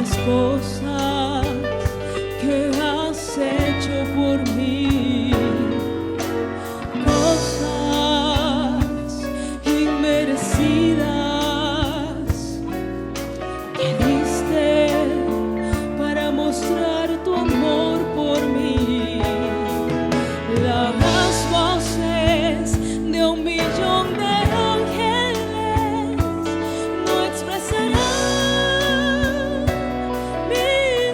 las cosas que has hecho por mí, cosas inmerecidas que diste para mostrar tu amor por mí. Las voces de un millón de ángeles no expresarán mi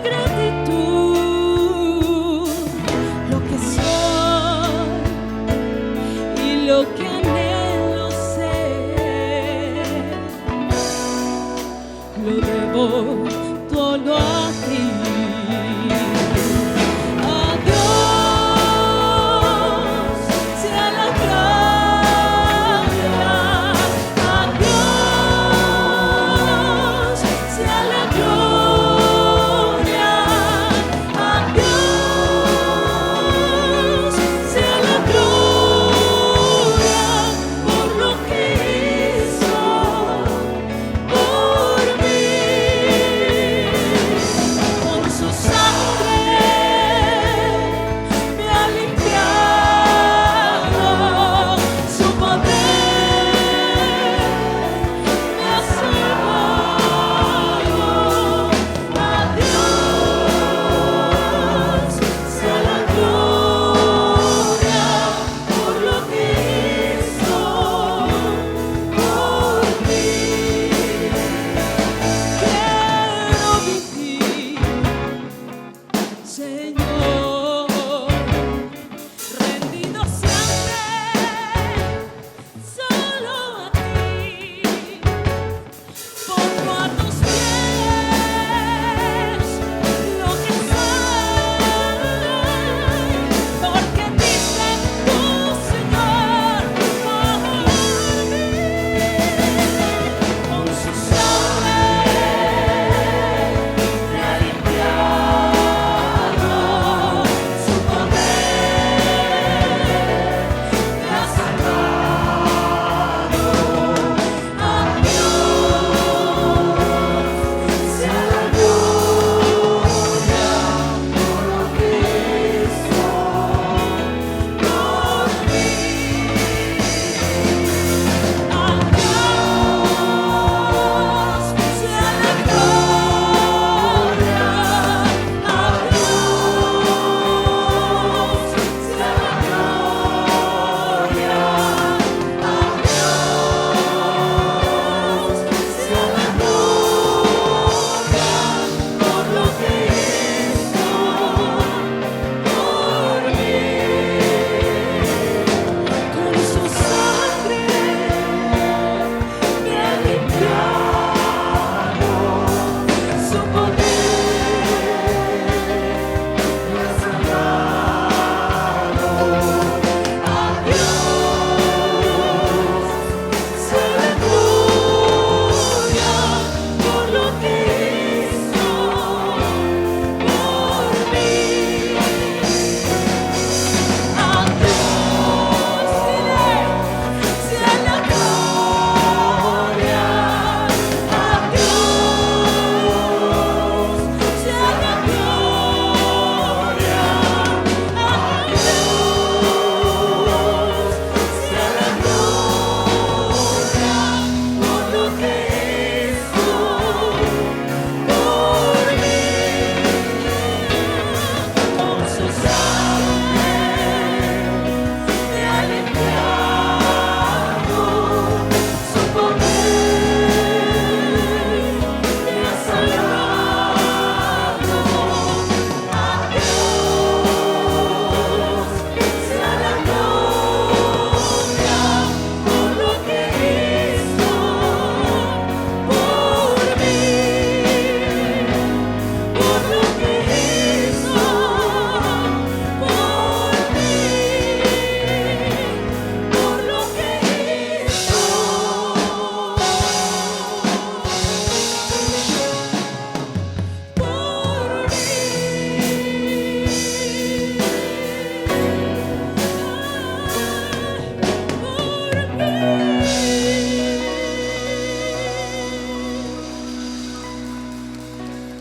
gratitud. Lo que soy y lo que anhelo ser, lo debo todo a ti.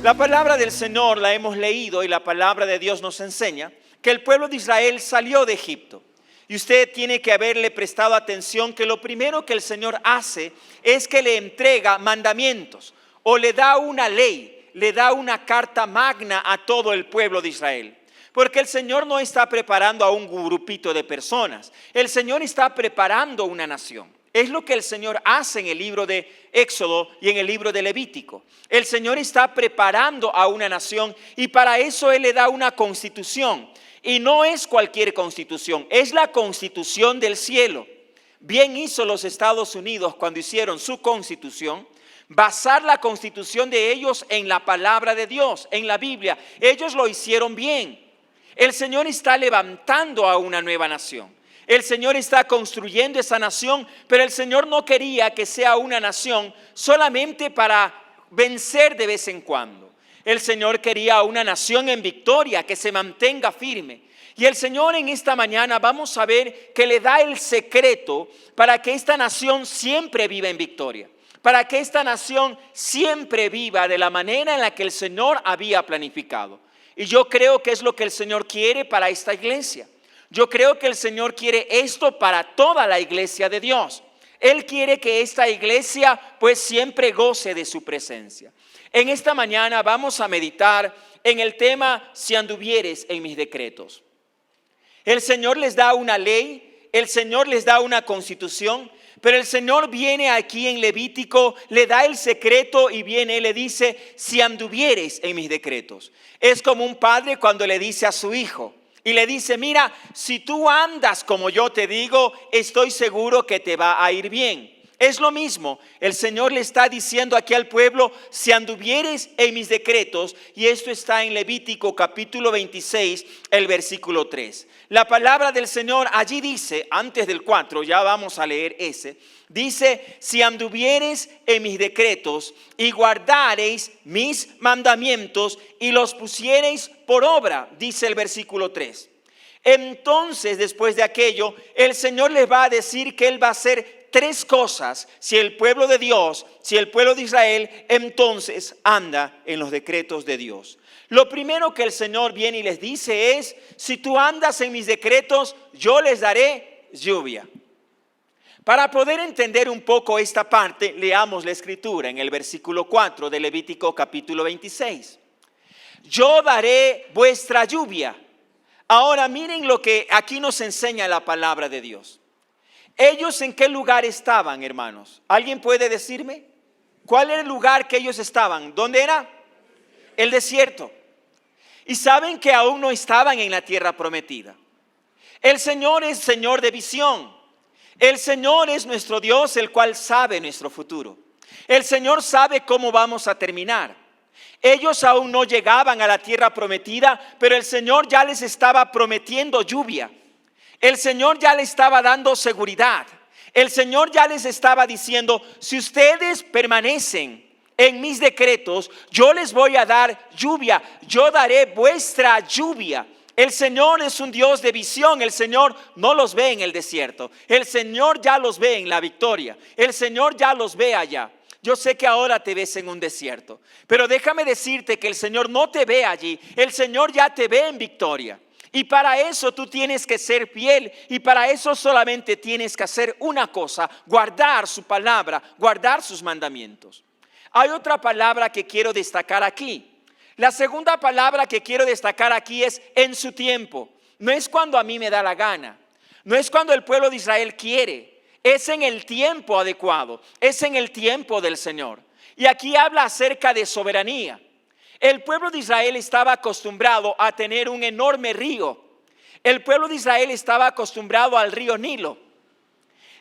La palabra del Señor la hemos leído y la palabra de Dios nos enseña que el pueblo de Israel salió de Egipto. Y usted tiene que haberle prestado atención que lo primero que el Señor hace es que le entrega mandamientos o le da una ley, le da una carta magna a todo el pueblo de Israel. Porque el Señor no está preparando a un grupito de personas, el Señor está preparando una nación. Es lo que el Señor hace en el libro de Éxodo y en el libro de Levítico. El Señor está preparando a una nación y para eso Él le da una constitución. Y no es cualquier constitución, es la constitución del cielo. Bien hizo los Estados Unidos cuando hicieron su constitución, basar la constitución de ellos en la palabra de Dios, en la Biblia. Ellos lo hicieron bien. El Señor está levantando a una nueva nación. El Señor está construyendo esa nación, pero el Señor no quería que sea una nación solamente para vencer de vez en cuando. El Señor quería una nación en victoria, que se mantenga firme. Y el Señor en esta mañana vamos a ver que le da el secreto para que esta nación siempre viva en victoria. Para que esta nación siempre viva de la manera en la que el Señor había planificado. Y yo creo que es lo que el Señor quiere para esta iglesia. Yo creo que el Señor quiere esto para toda la iglesia de Dios. Él quiere que esta iglesia pues siempre goce de su presencia. En esta mañana vamos a meditar en el tema si anduvieres en mis decretos. El Señor les da una ley, el Señor les da una constitución, pero el Señor viene aquí en Levítico, le da el secreto y viene y le dice si anduvieres en mis decretos. Es como un padre cuando le dice a su hijo y le dice, mira, si tú andas como yo te digo, estoy seguro que te va a ir bien. Es lo mismo, el Señor le está diciendo aquí al pueblo, si anduvieres en mis decretos, y esto está en Levítico capítulo 26, el versículo 3. La palabra del Señor allí dice, antes del 4, ya vamos a leer ese, dice, si anduvieres en mis decretos y guardareis mis mandamientos y los pusiereis por obra, dice el versículo 3. Entonces, después de aquello, el Señor les va a decir que Él va a hacer tres cosas si el pueblo de Dios, si el pueblo de Israel entonces anda en los decretos de Dios. Lo primero que el Señor viene y les dice es, si tú andas en mis decretos, yo les daré lluvia. Para poder entender un poco esta parte, leamos la escritura en el versículo 4 de Levítico capítulo 26. Yo daré vuestra lluvia. Ahora miren lo que aquí nos enseña la palabra de Dios. ¿Ellos en qué lugar estaban, hermanos? ¿Alguien puede decirme? ¿Cuál era el lugar que ellos estaban? ¿Dónde era? El desierto. Y saben que aún no estaban en la tierra prometida. El Señor es Señor de visión. El Señor es nuestro Dios, el cual sabe nuestro futuro. El Señor sabe cómo vamos a terminar. Ellos aún no llegaban a la tierra prometida, pero el Señor ya les estaba prometiendo lluvia. El Señor ya les estaba dando seguridad. El Señor ya les estaba diciendo, si ustedes permanecen en mis decretos, yo les voy a dar lluvia. Yo daré vuestra lluvia. El Señor es un Dios de visión. El Señor no los ve en el desierto. El Señor ya los ve en la victoria. El Señor ya los ve allá. Yo sé que ahora te ves en un desierto, pero déjame decirte que el Señor no te ve allí. El Señor ya te ve en victoria. Y para eso tú tienes que ser fiel y para eso solamente tienes que hacer una cosa, guardar su palabra, guardar sus mandamientos. Hay otra palabra que quiero destacar aquí. La segunda palabra que quiero destacar aquí es en su tiempo. No es cuando a mí me da la gana, no es cuando el pueblo de Israel quiere, es en el tiempo adecuado, es en el tiempo del Señor. Y aquí habla acerca de soberanía. El pueblo de Israel estaba acostumbrado a tener un enorme río. El pueblo de Israel estaba acostumbrado al río Nilo.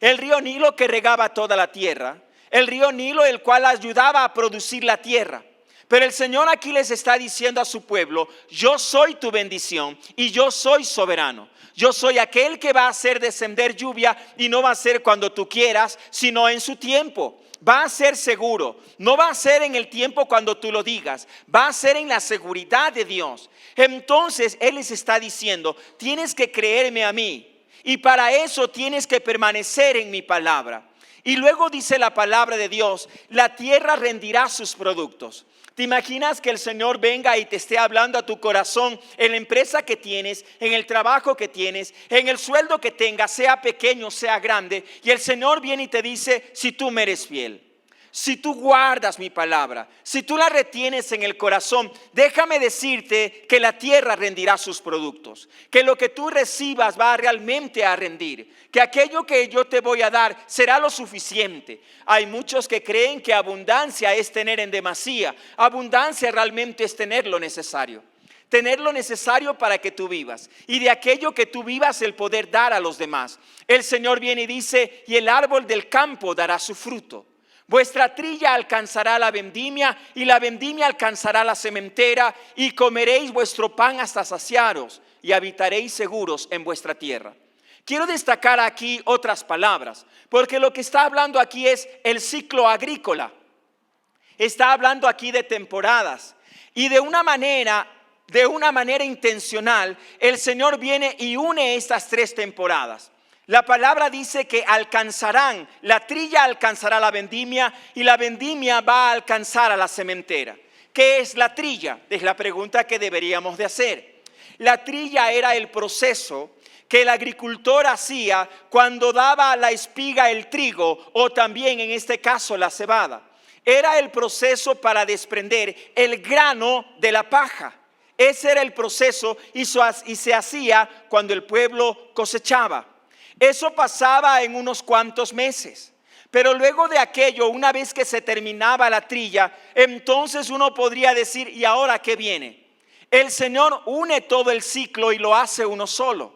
El río Nilo que regaba toda la tierra. El río Nilo el cual ayudaba a producir la tierra. Pero el Señor aquí les está diciendo a su pueblo, yo soy tu bendición y yo soy soberano. Yo soy aquel que va a hacer descender lluvia y no va a ser cuando tú quieras, sino en su tiempo. Va a ser seguro, no va a ser en el tiempo cuando tú lo digas, va a ser en la seguridad de Dios. Entonces Él les está diciendo, tienes que creerme a mí y para eso tienes que permanecer en mi palabra. Y luego dice la palabra de Dios, la tierra rendirá sus productos. ¿Te imaginas que el Señor venga y te esté hablando a tu corazón en la empresa que tienes, en el trabajo que tienes, en el sueldo que tengas, sea pequeño, sea grande? Y el Señor viene y te dice, si tú me eres fiel, si tú guardas mi palabra, si tú la retienes en el corazón, déjame decirte que la tierra rendirá sus productos, que lo que tú recibas va realmente a rendir, que aquello que yo te voy a dar será lo suficiente. Hay muchos que creen que abundancia es tener en demasía. Abundancia realmente es tener lo necesario. Tener lo necesario para que tú vivas. Y de aquello que tú vivas el poder dar a los demás. El Señor viene y dice, y el árbol del campo dará su fruto. Vuestra trilla alcanzará la vendimia y la vendimia alcanzará la sementera y comeréis vuestro pan hasta saciaros y habitaréis seguros en vuestra tierra. Quiero destacar aquí otras palabras, porque lo que está hablando aquí es el ciclo agrícola. Está hablando aquí de temporadas y de una manera intencional, el Señor viene y une estas tres temporadas. La palabra dice que alcanzarán, la trilla alcanzará la vendimia y la vendimia va a alcanzar a la sementera. ¿Qué es la trilla? Es la pregunta que deberíamos de hacer. La trilla era el proceso que el agricultor hacía cuando daba la espiga el trigo o también en este caso la cebada. Era el proceso para desprender el grano de la paja. Ese era el proceso y se hacía cuando el pueblo cosechaba. Eso pasaba en unos cuantos meses, pero luego de aquello, una vez que se terminaba la trilla, entonces uno podría decir, ¿y ahora qué viene? El Señor une todo el ciclo y lo hace uno solo.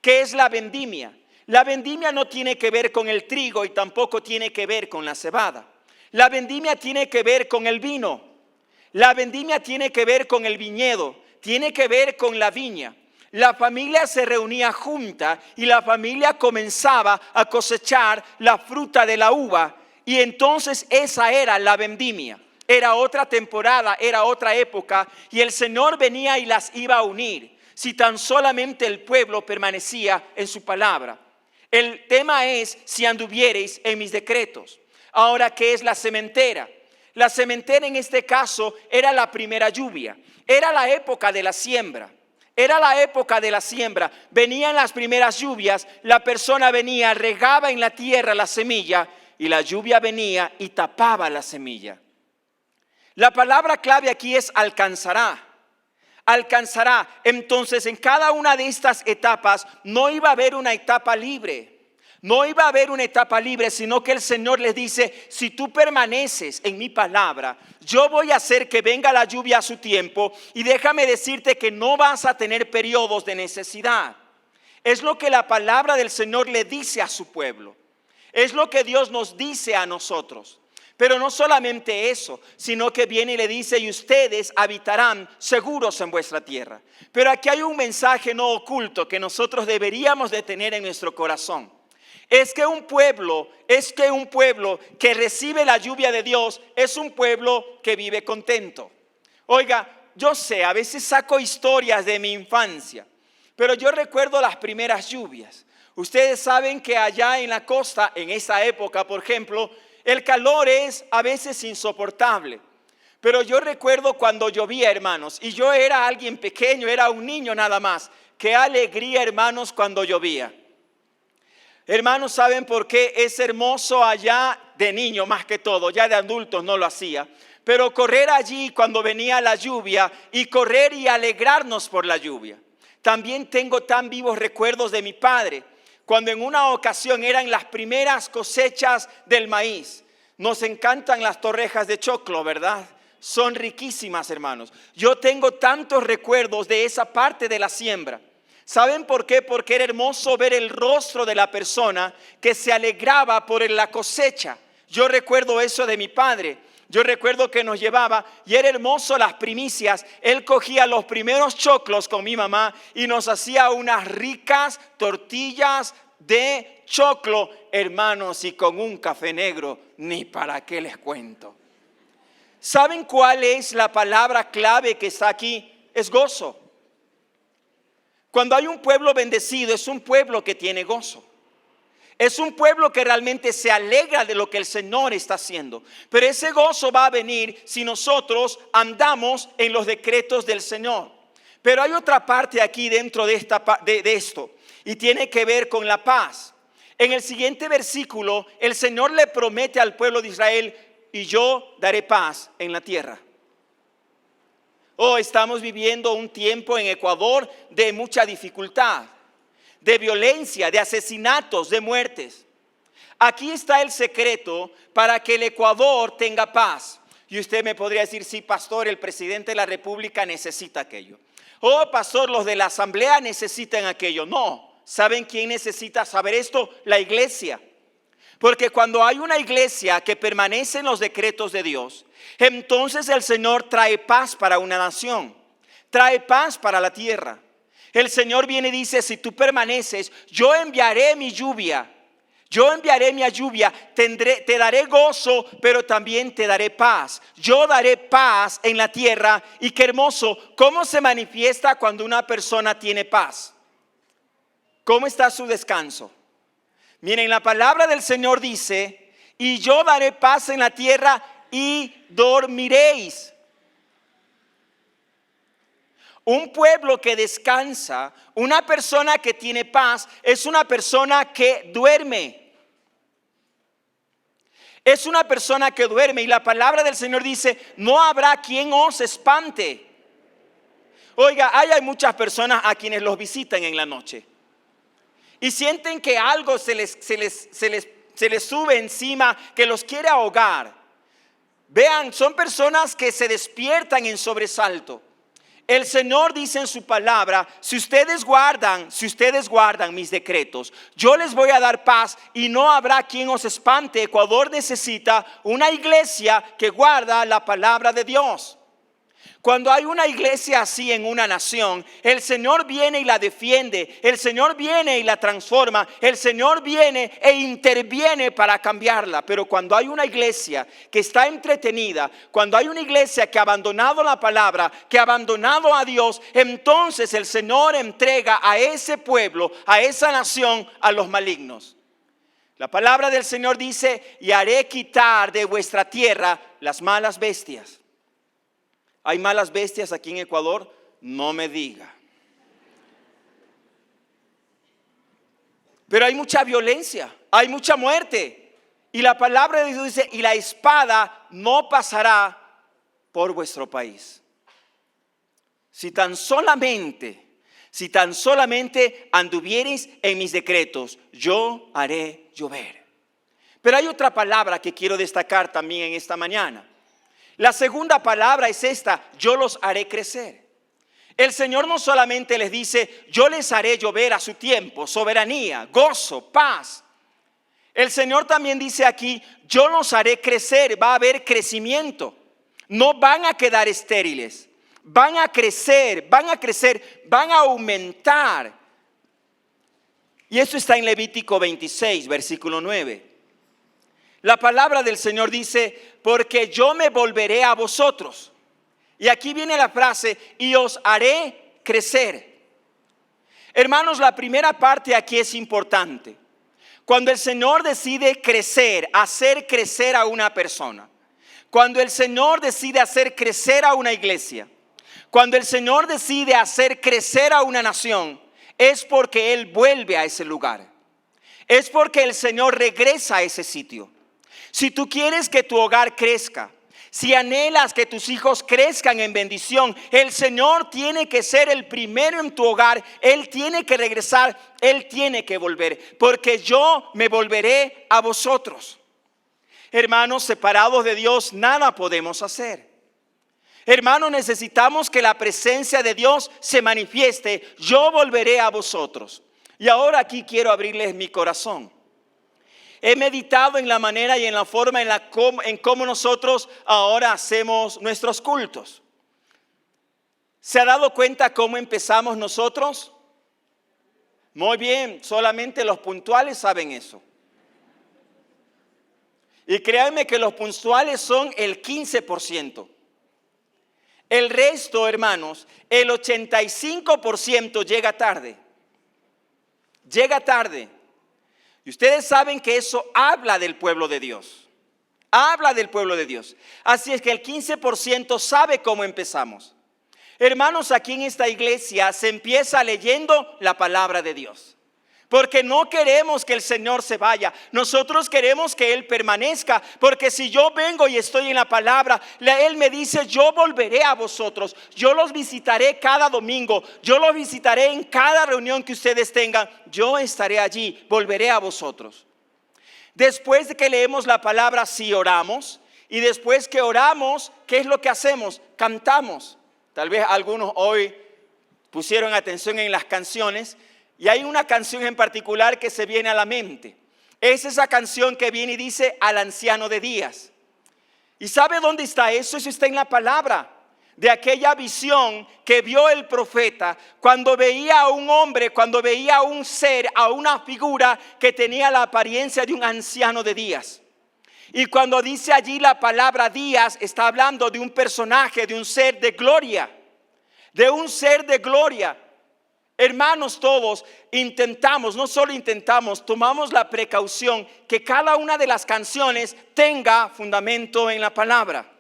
¿Qué es la vendimia? La vendimia no tiene que ver con el trigo y tampoco tiene que ver con la cebada. La vendimia tiene que ver con el vino. La vendimia tiene que ver con el viñedo, tiene que ver con la viña. La familia se reunía junta y la familia comenzaba a cosechar la fruta de la uva y entonces esa era la vendimia. Era otra temporada, era otra época y el Señor venía y las iba a unir si tan solamente el pueblo permanecía en su palabra. El tema es si anduviereis en mis decretos. Ahora, ¿qué es la sementera? La sementera en este caso era la primera lluvia, era la época de la siembra. Era la época de la siembra, venían las primeras lluvias, la persona venía, regaba en la tierra la semilla y la lluvia venía y tapaba la semilla. La palabra clave aquí es alcanzará. Alcanzará. Entonces en cada una de estas etapas no iba a haber una etapa libre. No iba a haber una etapa libre, sino que el Señor les dice, si tú permaneces en mi palabra, yo voy a hacer que venga la lluvia a su tiempo y déjame decirte que no vas a tener periodos de necesidad. Es lo que la palabra del Señor le dice a su pueblo. Es lo que Dios nos dice a nosotros. Pero no solamente eso, sino que viene y le dice, y ustedes habitarán seguros en vuestra tierra. Pero aquí hay un mensaje no oculto que nosotros deberíamos de tener en nuestro corazón. Es que un pueblo que recibe la lluvia de Dios es un pueblo que vive contento. Oiga, yo sé, a veces saco historias de mi infancia, pero yo recuerdo las primeras lluvias. Ustedes saben que allá en la costa, en esa época, por ejemplo, el calor es a veces insoportable. Pero yo recuerdo cuando llovía, hermanos, y yo era alguien pequeño, era un niño nada más. Qué alegría, hermanos, cuando llovía. Hermanos, ¿saben por qué es hermoso allá de niño más que todo? Ya de adultos no lo hacía. Pero correr allí cuando venía la lluvia y correr y alegrarnos por la lluvia. También tengo tan vivos recuerdos de mi padre. Cuando en una ocasión eran las primeras cosechas del maíz. Nos encantan las torrejas de choclo, ¿verdad? Son riquísimas, hermanos. Yo tengo tantos recuerdos de esa parte de la siembra. ¿Saben por qué? Porque era hermoso ver el rostro de la persona que se alegraba por la cosecha. Yo recuerdo eso de mi padre. Yo recuerdo que nos llevaba y era hermoso las primicias. Él cogía los primeros choclos con mi mamá y nos hacía unas ricas tortillas de choclo, hermanos, y con un café negro, ni para qué les cuento. ¿Saben cuál es la palabra clave que está aquí? Es gozo. Cuando hay un pueblo bendecido, es un pueblo que tiene gozo. Es un pueblo que realmente se alegra de lo que el Señor está haciendo. Pero ese gozo va a venir si nosotros andamos en los decretos del Señor. Pero hay otra parte aquí dentro de esto, y tiene que ver con la paz. En el siguiente versículo, el Señor le promete al pueblo de Israel: y yo daré paz en la tierra. Estamos viviendo un tiempo en Ecuador de mucha dificultad, de violencia, de asesinatos, de muertes. Aquí está el secreto para que el Ecuador tenga paz. Y usted me podría decir: sí, pastor, el presidente de la República necesita aquello. Pastor, los de la asamblea necesitan aquello. No, ¿saben quién necesita saber esto? La iglesia. Porque cuando hay una iglesia que permanece en los decretos de Dios, entonces el Señor trae paz para una nación, trae paz para la tierra. El Señor viene y dice: si tú permaneces, yo enviaré mi lluvia. Yo enviaré mi lluvia, te daré gozo, pero también te daré paz. Yo daré paz en la tierra. Y qué hermoso, ¿cómo se manifiesta cuando una persona tiene paz? ¿Cómo está su descanso? Miren, la palabra del Señor dice: y yo daré paz en la tierra y dormiréis. Un pueblo que descansa, una persona que tiene paz, es una persona que duerme. Es una persona que duerme, y la palabra del Señor dice: no habrá quien os espante. Oiga, hay muchas personas a quienes los visitan en la noche y sienten que algo se les sube encima, que los quiere ahogar. Vean, son personas que se despiertan en sobresalto. El Señor dice en su palabra: si ustedes guardan mis decretos, yo les voy a dar paz y no habrá quien os espante. Ecuador necesita una iglesia que guarda la palabra de Dios. Cuando hay una iglesia así en una nación, el Señor viene y la defiende, el Señor viene y la transforma, el Señor viene e interviene para cambiarla. Pero cuando hay una iglesia que está entretenida, cuando hay una iglesia que ha abandonado la palabra, que ha abandonado a Dios, entonces el Señor entrega a ese pueblo, a esa nación, a los malignos. La palabra del Señor dice: y haré quitar de vuestra tierra las malas bestias. ¿Hay malas bestias aquí en Ecuador? No me diga. Pero hay mucha violencia, hay mucha muerte. Y la palabra de Dios dice: y la espada no pasará por vuestro país. Si tan solamente anduviereis en mis decretos, yo haré llover. Pero hay otra palabra que quiero destacar también en esta mañana. La segunda palabra es esta: yo los haré crecer. El Señor no solamente les dice: yo les haré llover a su tiempo, soberanía, gozo, paz. El Señor también dice aquí: yo los haré crecer. Va a haber crecimiento. No van a quedar estériles. Van a crecer, van a aumentar. Y eso está en Levítico 26, versículo 9. La palabra del Señor dice: porque yo me volveré a vosotros. Y aquí viene la frase: y os haré crecer. Hermanos, la primera parte aquí es importante. Cuando el Señor decide crecer, hacer crecer a una persona, cuando el Señor decide hacer crecer a una iglesia, cuando el Señor decide hacer crecer a una nación, es porque Él vuelve a ese lugar. Es porque el Señor regresa a ese sitio. Si tú quieres que tu hogar crezca, si anhelas que tus hijos crezcan en bendición, el Señor tiene que ser el primero en tu hogar. Él tiene que regresar, Él tiene que volver, porque yo me volveré a vosotros. Hermanos, separados de Dios nada podemos hacer. Hermanos, necesitamos que la presencia de Dios se manifieste. Yo volveré a vosotros. Y ahora aquí quiero abrirles mi corazón. He meditado en la manera y en la forma en cómo nosotros ahora hacemos nuestros cultos. ¿Se ha dado cuenta cómo empezamos nosotros? Muy bien, solamente los puntuales saben eso. Y créanme que los puntuales son el 15%. El resto, hermanos, el 85% llega tarde. Llega tarde. Y ustedes saben que eso habla del pueblo de Dios. Habla del pueblo de Dios. Así es que el 15% sabe cómo empezamos. Hermanos, aquí en esta iglesia se empieza leyendo la palabra de Dios. Porque no queremos que el Señor se vaya. Nosotros queremos que Él permanezca. Porque si yo vengo y estoy en la palabra, Él me dice, yo volveré a vosotros. Yo los visitaré cada domingo. Yo los visitaré en cada reunión que ustedes tengan. Yo estaré allí, volveré a vosotros. Después de que leemos la palabra, sí oramos. Y después que oramos, ¿qué es lo que hacemos? Cantamos. Tal vez algunos hoy pusieron atención en las canciones. Y hay una canción en particular que se viene a la mente. Es esa canción que viene y dice al anciano de días. ¿Y sabe dónde está eso? Eso está en la palabra. De aquella visión que vio el profeta cuando veía a un hombre, cuando veía a un ser, a una figura que tenía la apariencia de un anciano de días. Y cuando dice allí la palabra días, está hablando de un personaje, de un ser de gloria. De un ser de gloria. Hermanos, todos intentamos, no solo intentamos, tomamos la precaución que cada una de las canciones tenga fundamento en la palabra.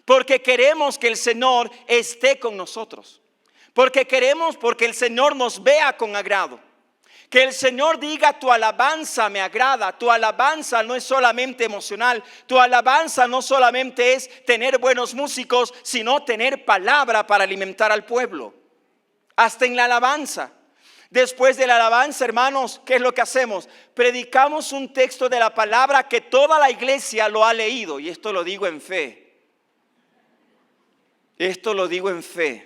Porque queremos que el Señor esté con nosotros. Porque el Señor nos vea con agrado. Que el Señor diga, tu alabanza me agrada. Tu alabanza no es solamente emocional. Tu alabanza no solamente es tener buenos músicos, sino tener palabra para alimentar al pueblo. Hasta en la alabanza. Después de la alabanza, hermanos, ¿qué es lo que hacemos? Predicamos un texto de la palabra que toda la iglesia lo ha leído. Y esto lo digo en fe. Esto lo digo en fe.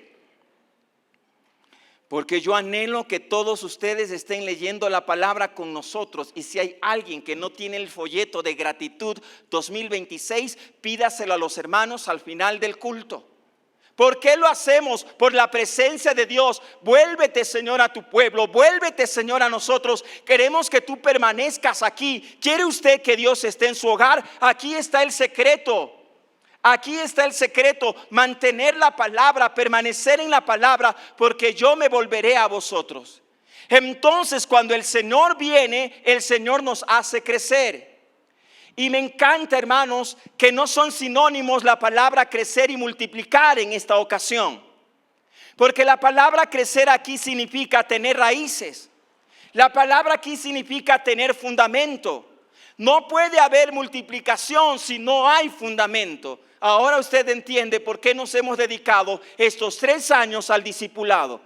Porque yo anhelo que todos ustedes estén leyendo la palabra con nosotros. Y si hay alguien que no tiene el folleto de gratitud 2026, pídaselo a los hermanos al final del culto. ¿Por qué lo hacemos? Por la presencia de Dios. Vuélvete, Señor, a tu pueblo. Vuélvete, Señor, a nosotros. Queremos que tú permanezcas aquí. ¿Quiere usted que Dios esté en su hogar? Aquí está el secreto. Aquí está el secreto. Mantener la palabra, permanecer en la palabra, porque yo me volveré a vosotros. Entonces, cuando el Señor viene, el Señor nos hace crecer. Y me encanta, hermanos, que no son sinónimos la palabra crecer y multiplicar en esta ocasión. Porque la palabra crecer aquí significa tener raíces. La palabra aquí significa tener fundamento. No puede haber multiplicación si no hay fundamento. Ahora usted entiende por qué nos hemos dedicado estos 3 años al discipulado.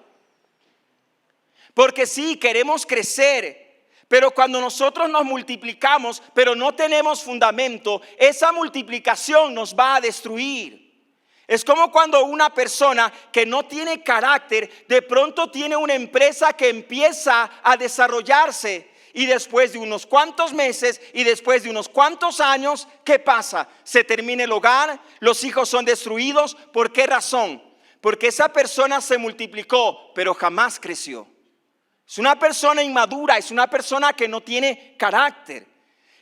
Porque sí, queremos crecer. Pero cuando nosotros nos multiplicamos, pero no tenemos fundamento, esa multiplicación nos va a destruir. Es como cuando una persona que no tiene carácter, de pronto tiene una empresa que empieza a desarrollarse. Y después de unos cuantos meses y después de unos cuantos años, ¿qué pasa? Se termina el hogar, los hijos son destruidos. ¿Por qué razón? Porque esa persona se multiplicó, pero jamás creció. Es una persona inmadura, es una persona que no tiene carácter.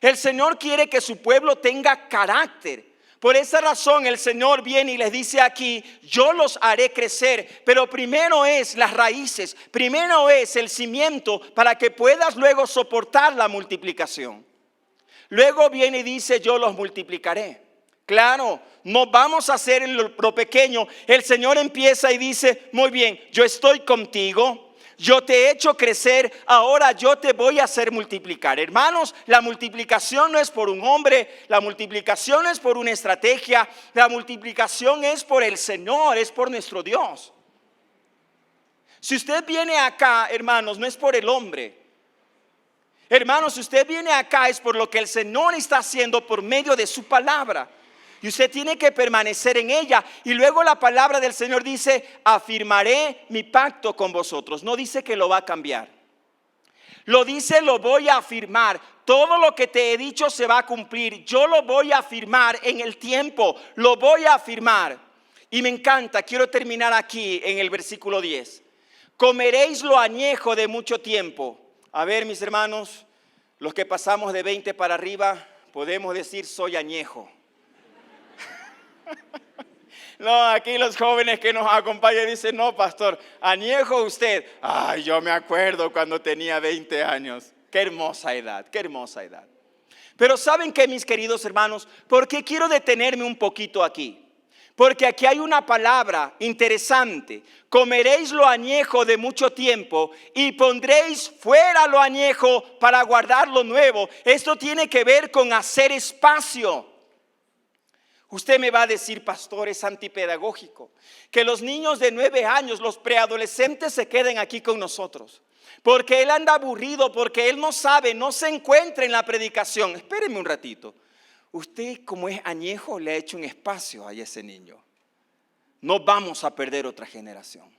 El Señor quiere que su pueblo tenga carácter. Por esa razón el Señor viene y les dice aquí, yo los haré crecer. Pero primero es las raíces, primero es el cimiento para que puedas luego soportar la multiplicación. Luego viene y dice, yo los multiplicaré. Claro, no vamos a hacer en lo pequeño. El Señor empieza y dice, muy bien, yo estoy contigo. Yo te he hecho crecer, ahora yo te voy a hacer multiplicar. Hermanos, la multiplicación no es por un hombre, la multiplicación no es por una estrategia, la multiplicación es por el Señor, es por nuestro Dios. Si usted viene acá, hermanos, no es por el hombre. Hermanos, si usted viene acá es por lo que el Señor está haciendo por medio de su palabra. Y usted tiene que permanecer en ella. Y luego la palabra del Señor dice, afirmaré mi pacto con vosotros. No dice que lo va a cambiar. Lo dice, lo voy a afirmar. Todo lo que te he dicho se va a cumplir. Yo lo voy a afirmar en el tiempo. Lo voy a afirmar. Y me encanta, quiero terminar aquí en el versículo 10. Comeréis lo añejo de mucho tiempo. A ver, mis hermanos, los que pasamos de 20 para arriba, podemos decir soy añejo. No, aquí los jóvenes que nos acompañan dicen, no, pastor, añejo usted. Ay, yo me acuerdo cuando tenía 20 años. Qué hermosa edad, qué hermosa edad. Pero ¿saben qué, mis queridos hermanos? ¿Por qué quiero detenerme un poquito aquí? Porque aquí hay una palabra interesante. Comeréis lo añejo de mucho tiempo y pondréis fuera lo añejo para guardar lo nuevo. Esto tiene que ver con hacer espacio. Usted me va a decir, pastor, es antipedagógico que los niños de 9 años, los preadolescentes, se queden aquí con nosotros. Porque él anda aburrido, porque él no sabe, no se encuentra en la predicación. Espérenme un ratito. Usted, como es añejo, le ha hecho un espacio a ese niño. No vamos a perder otra generación.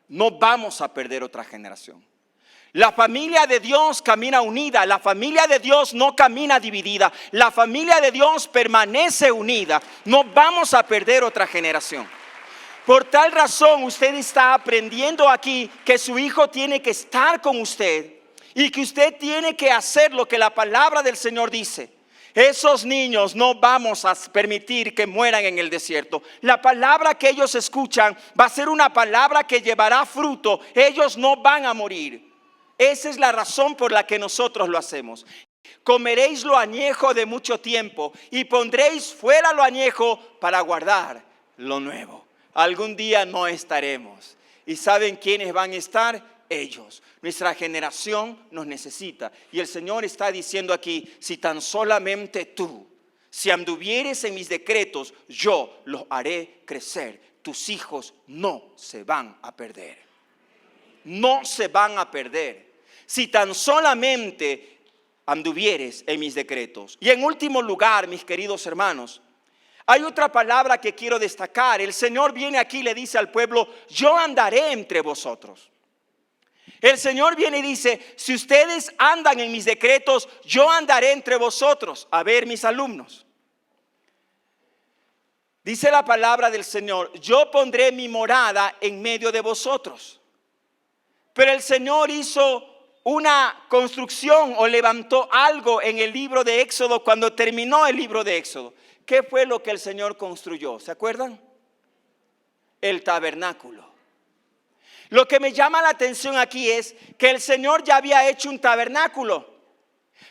No vamos a perder otra generación. La familia de Dios camina unida. La familia de Dios no camina dividida. La familia de Dios permanece unida. No vamos a perder otra generación. Por tal razón, usted está aprendiendo aquí que su hijo tiene que estar con usted y que usted tiene que hacer lo que la palabra del Señor dice. Esos niños no vamos a permitir que mueran en el desierto. La palabra que ellos escuchan va a ser una palabra que llevará fruto. Ellos no van a morir. Esa es la razón por la que nosotros lo hacemos. Comeréis lo añejo de mucho tiempo y pondréis fuera lo añejo para guardar lo nuevo. Algún día no estaremos. ¿Y saben quiénes van a estar? Ellos. Nuestra generación nos necesita. Y el Señor está diciendo aquí, si tan solamente tú, si anduvieres en mis decretos, yo los haré crecer. Tus hijos no se van a perder. No se van a perder. Si tan solamente anduvieres en mis decretos. Y en último lugar, mis queridos hermanos, hay otra palabra que quiero destacar. El Señor viene aquí y le dice al pueblo, yo andaré entre vosotros. El Señor viene y dice, si ustedes andan en mis decretos, yo andaré entre vosotros. A ver, mis alumnos. Dice la palabra del Señor, yo pondré mi morada en medio de vosotros. Pero el Señor hizo una construcción o levantó algo en el libro de Éxodo cuando terminó el libro de Éxodo. ¿Qué fue lo que el Señor construyó? ¿Se acuerdan? El tabernáculo. Lo que me llama la atención aquí es que el Señor ya había hecho un tabernáculo.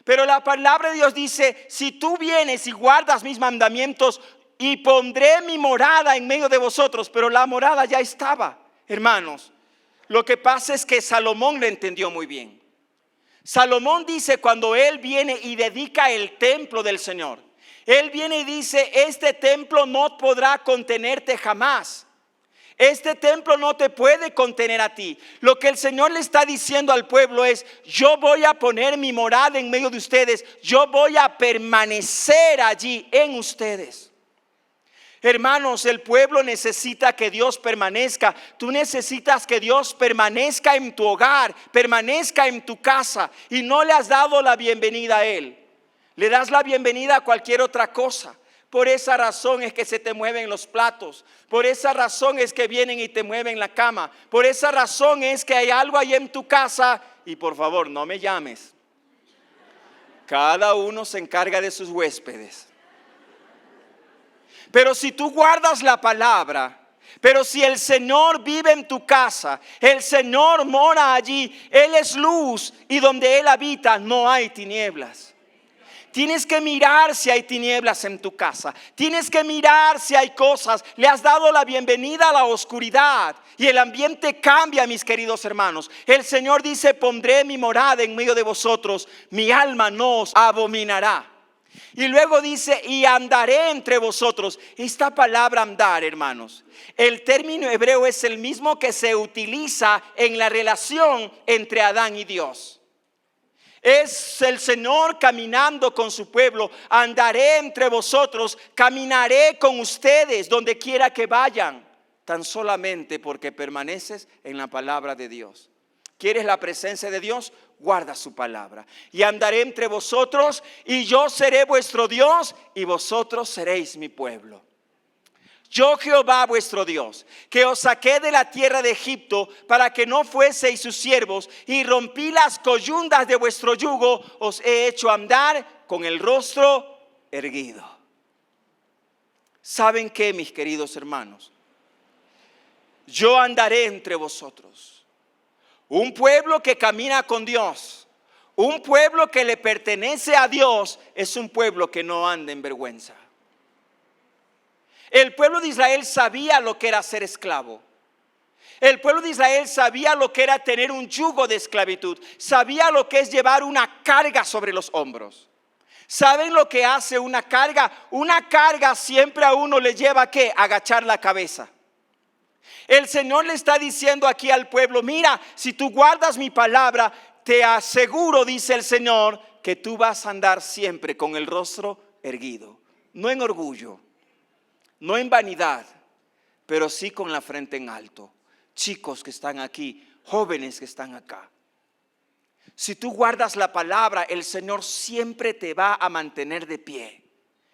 Pero la palabra de Dios dice, si tú vienes y guardas mis mandamientos y pondré mi morada en medio de vosotros. Pero la morada ya estaba, hermanos. Lo que pasa es que Salomón lo entendió muy bien. Salomón dice cuando él viene y dedica el templo del Señor. Él viene y dice, este templo no podrá contenerte jamás. Este templo no te puede contener a ti. Lo que el Señor le está diciendo al pueblo es, yo voy a poner mi morada en medio de ustedes. Yo voy a permanecer allí en ustedes. Hermanos, el pueblo necesita que Dios permanezca. Tú necesitas que Dios permanezca en tu hogar, permanezca en tu casa. Y no le has dado la bienvenida a Él. Le das la bienvenida a cualquier otra cosa. Por esa razón es que se te mueven los platos. Por esa razón es que vienen y te mueven la cama. Por esa razón es que hay algo ahí en tu casa. Y por favor, no me llames. Cada uno se encarga de sus huéspedes. Pero si tú guardas la palabra, pero si el Señor vive en tu casa, el Señor mora allí, Él es luz y donde Él habita no hay tinieblas. Tienes que mirar si hay tinieblas en tu casa. Tienes que mirar si hay cosas. Le has dado la bienvenida a la oscuridad y el ambiente cambia, mis queridos hermanos. El Señor dice, pondré mi morada en medio de vosotros. Mi alma no os abominará. Y luego dice, y andaré entre vosotros. Esta palabra andar, hermanos, el término hebreo es el mismo que se utiliza en la relación entre Adán y Dios. Es el Señor caminando con su pueblo. Andaré entre vosotros, caminaré con ustedes donde quiera que vayan, tan solamente porque permaneces en la palabra de Dios. ¿Quieres la presencia de Dios? Guarda su palabra. Y andaré entre vosotros y yo seré vuestro Dios y vosotros seréis mi pueblo. Yo Jehová vuestro Dios, que os saqué de la tierra de Egipto para que no fueseis sus siervos y rompí las coyundas de vuestro yugo, os he hecho andar con el rostro erguido. ¿Saben qué, mis queridos hermanos? Yo andaré entre vosotros. Un pueblo que camina con Dios. Un pueblo que le pertenece a Dios es un pueblo que no anda en vergüenza. El pueblo de Israel sabía lo que era ser esclavo. El pueblo de Israel sabía lo que era tener un yugo de esclavitud. Sabía lo que es llevar una carga sobre los hombros. ¿Saben lo que hace una carga? Una carga siempre a uno le lleva ¿a qué? Agachar la cabeza. El Señor le está diciendo aquí al pueblo: mira, si tú guardas mi palabra, te aseguro, dice el Señor, que tú vas a andar siempre con el rostro erguido. No en orgullo, no en vanidad, pero sí con la frente en alto. Chicos que están aquí, jóvenes que están acá. Si tú guardas la palabra, el Señor siempre te va a mantener de pie.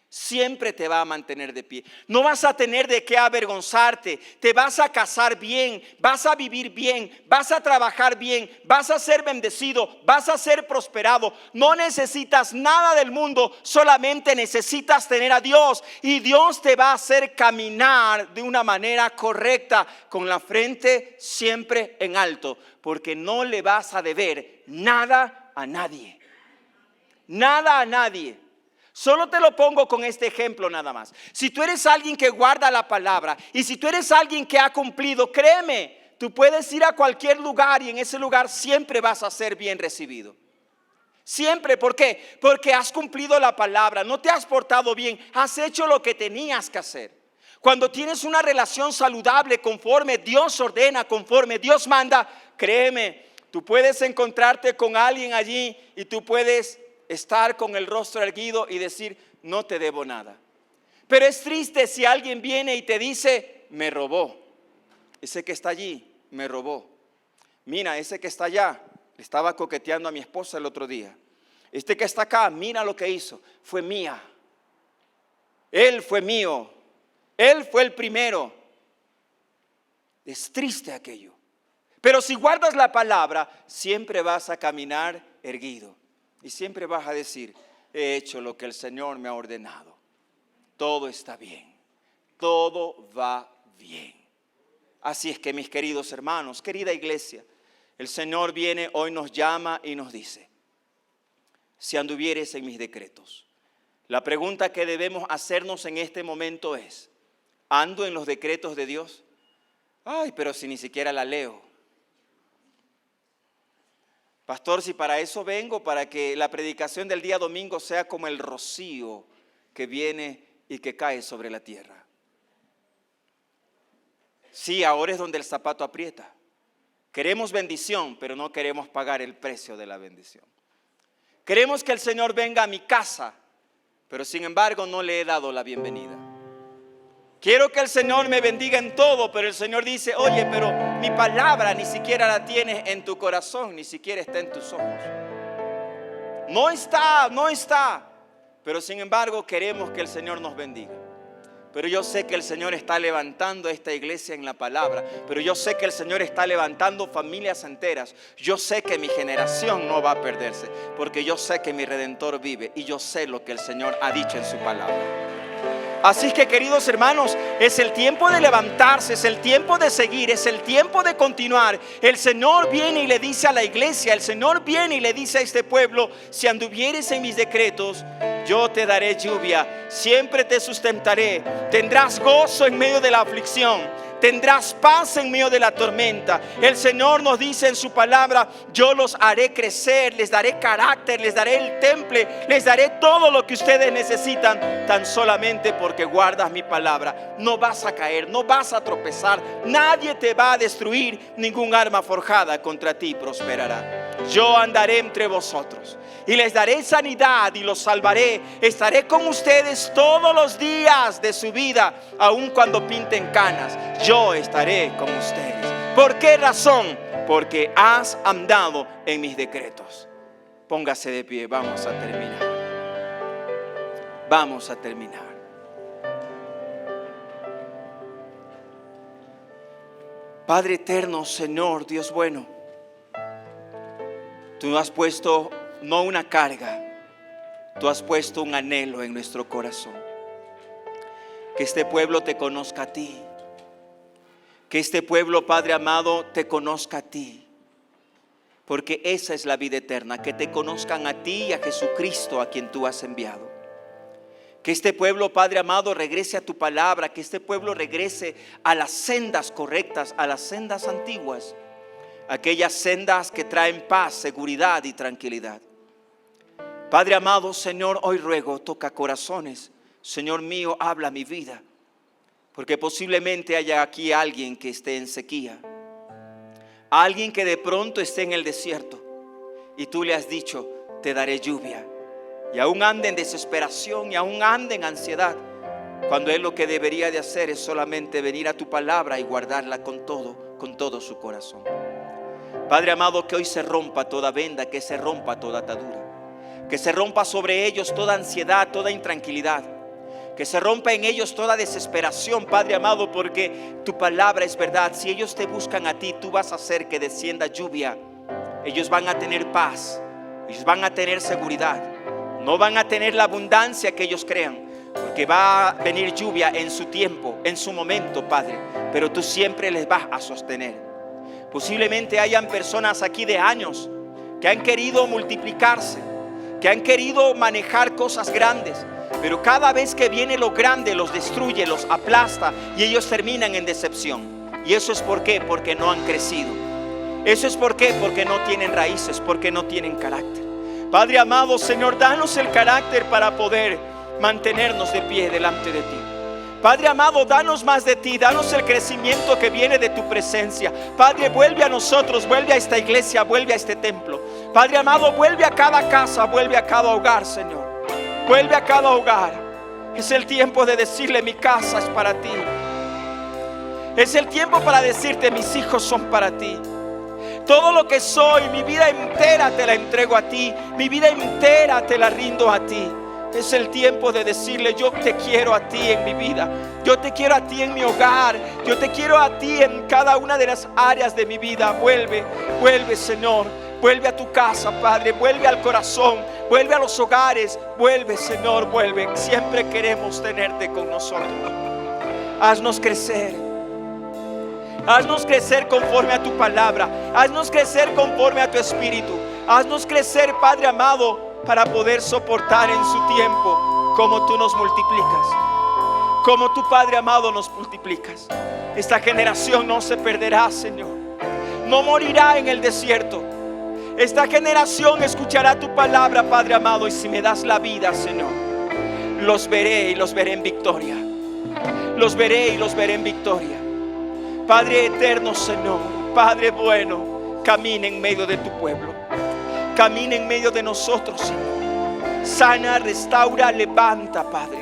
Siempre te va a mantener de pie. No vas a tener de qué avergonzarte. Te vas a casar bien, vas a vivir bien, vas a trabajar bien, vas a ser bendecido, vas a ser prosperado. No necesitas nada del mundo, solamente necesitas tener a Dios. Y Dios te va a hacer caminar de una manera correcta, con la frente siempre en alto, porque no le vas a deber nada a nadie. Nada a nadie. Solo te lo pongo con este ejemplo nada más. Si tú eres alguien que guarda la palabra y si tú eres alguien que ha cumplido, créeme, tú puedes ir a cualquier lugar y en ese lugar siempre vas a ser bien recibido. Siempre, ¿por qué? Porque has cumplido la palabra, no te has portado bien, has hecho lo que tenías que hacer. Cuando tienes una relación saludable conforme Dios ordena, conforme Dios manda, créeme, tú puedes encontrarte con alguien allí y tú puedes estar con el rostro erguido y decir: no te debo nada. Pero es triste si alguien viene y te dice: me robó. Ese que está allí me robó. Mira, ese que está allá le estaba coqueteando a mi esposa el otro día. Este que está acá, mira lo que hizo. Fue mía. Él fue mío. Él fue el primero. Es triste aquello. Pero si guardas la palabra, siempre vas a caminar erguido. Y siempre vas a decir: he hecho lo que el Señor me ha ordenado. Todo está bien. Todo va bien. Así es que, mis queridos hermanos, querida iglesia, el Señor viene hoy, nos llama y nos dice: si anduvieres en mis decretos. La pregunta que debemos hacernos en este momento es: ¿ando en los decretos de Dios? Ay, pero si ni siquiera la leo. Pastor, si para eso vengo, para que la predicación del día domingo sea como el rocío que viene y que cae sobre la tierra. Sí, ahora es donde el zapato aprieta. Queremos bendición, pero no queremos pagar el precio de la bendición. Queremos que el Señor venga a mi casa, pero sin embargo no le he dado la bienvenida. Quiero que el Señor me bendiga en todo, pero el Señor dice: oye, pero mi palabra ni siquiera la tienes en tu corazón, ni siquiera está en tus ojos. No está. Pero sin embargo queremos que el Señor nos bendiga. Pero yo sé que el Señor está levantando a esta iglesia en la palabra. Pero yo sé que el Señor está levantando familias enteras. Yo sé que mi generación no va a perderse, porque yo sé que mi Redentor vive y yo sé lo que el Señor ha dicho en su palabra. Así que, queridos hermanos, es el tiempo de levantarse, es el tiempo de seguir, es el tiempo de continuar. El Señor viene y le dice a la iglesia, el Señor viene y le dice a este pueblo: si anduvieres en mis decretos, yo te daré lluvia, siempre te sustentaré, tendrás gozo en medio de la aflicción. Tendrás paz en medio de la tormenta. El Señor nos dice en su palabra: yo los haré crecer, les daré carácter, les daré el temple, les daré todo lo que ustedes necesitan, tan solamente porque guardas mi palabra. No vas a caer, no vas a tropezar, nadie te va a destruir, ningún arma forjada contra ti prosperará. Yo andaré entre vosotros y les daré sanidad y los salvaré. Estaré con ustedes todos los días de su vida, aun cuando pinten canas. Yo estaré con ustedes. ¿Por qué razón? Porque has andado en mis decretos. Póngase de pie, vamos a terminar. Vamos a terminar. Padre eterno, Señor, Dios bueno, tú has puesto no una carga, tú has puesto un anhelo en nuestro corazón. Que este pueblo te conozca a ti. Que este pueblo, Padre amado, te conozca a ti. porque esa es la vida eterna, que te conozcan a ti y a Jesucristo a quien tú has enviado. Que este pueblo, Padre amado, regrese a tu palabra, que este pueblo regrese a las sendas correctas, a las sendas antiguas, aquellas sendas que traen paz, seguridad y tranquilidad. Padre amado, Señor, hoy ruego, toca corazones. Señor mío, habla mi vida, porque posiblemente haya aquí alguien que esté en sequía, alguien que de pronto esté en el desierto y tú le has dicho, te daré lluvia, y aún ande en desesperación y aún ande en ansiedad, cuando él lo que debería de hacer es solamente venir a tu palabra y guardarla con todo su corazón. Padre amado, que hoy se rompa toda venda, que se rompa toda atadura, que se rompa sobre ellos toda ansiedad, toda intranquilidad, que se rompa en ellos toda desesperación, Padre amado, porque tu palabra es verdad. Si ellos te buscan a ti, tú vas a hacer que descienda lluvia. Ellos van a tener paz, ellos van a tener seguridad, no van a tener la abundancia que ellos crean, porque va a venir lluvia en su tiempo, en su momento, Padre, pero tú siempre les vas a sostener. Posiblemente hayan personas aquí de años que han querido multiplicarse, que han querido manejar cosas grandes, pero cada vez que viene lo grande los destruye, los aplasta y ellos terminan en decepción. ¿Y eso es por qué? Porque no han crecido. ¿Eso es por qué? Porque no tienen raíces, porque no tienen carácter. Padre amado, Señor, danos el carácter para poder mantenernos de pie delante de ti. Padre amado, danos más de ti, danos el crecimiento que viene de tu presencia. Padre, vuelve a nosotros, vuelve a esta iglesia, vuelve a este templo. Padre amado, vuelve a cada casa, vuelve a cada hogar, Señor. Vuelve a cada hogar. Es el tiempo de decirle, mi casa es para ti. Es el tiempo para decirte, mis hijos son para ti. Todo lo que soy, mi vida entera te la entrego a ti. Mi vida entera te la rindo a ti. Es el tiempo de decirle, yo te quiero a ti en mi vida. Yo te quiero a ti en mi hogar. Yo te quiero a ti en cada una de las áreas de mi vida. Vuelve, vuelve, Señor. Vuelve a tu casa, Padre. Vuelve al corazón. Vuelve a los hogares. Vuelve, Señor, vuelve. Siempre queremos tenerte con nosotros. Haznos crecer. Haznos crecer conforme a tu palabra. Haznos crecer conforme a tu espíritu. Haznos crecer, Padre amado, para poder soportar en su tiempo como tú nos multiplicas, como tu Padre amado nos multiplicas. Esta generación no se perderá, Señor. No morirá en el desierto. Esta generación escuchará tu palabra, Padre amado, y si me das la vida, Señor, los veré y los veré en victoria. Los veré y los veré en victoria. Padre eterno, Señor, Padre bueno, camina en medio de tu pueblo. Camina en medio de nosotros, Señor. Sana, restaura, levanta, Padre.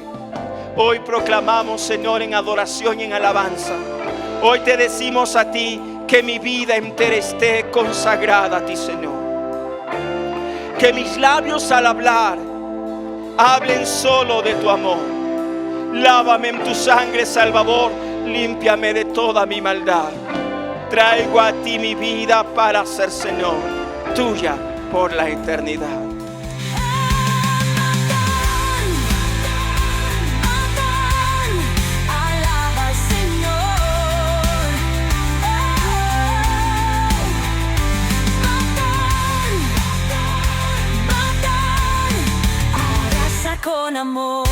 Hoy proclamamos, Señor, en adoración y en alabanza. Hoy te decimos a ti que mi vida entera esté consagrada a ti, Señor. Que mis labios al hablar hablen solo de tu amor. Lávame en tu sangre, Salvador. Límpiame de toda mi maldad. Traigo a ti mi vida para ser, Señor, tuya por la eternidad. Alaba al Señor. Arrasa con amor.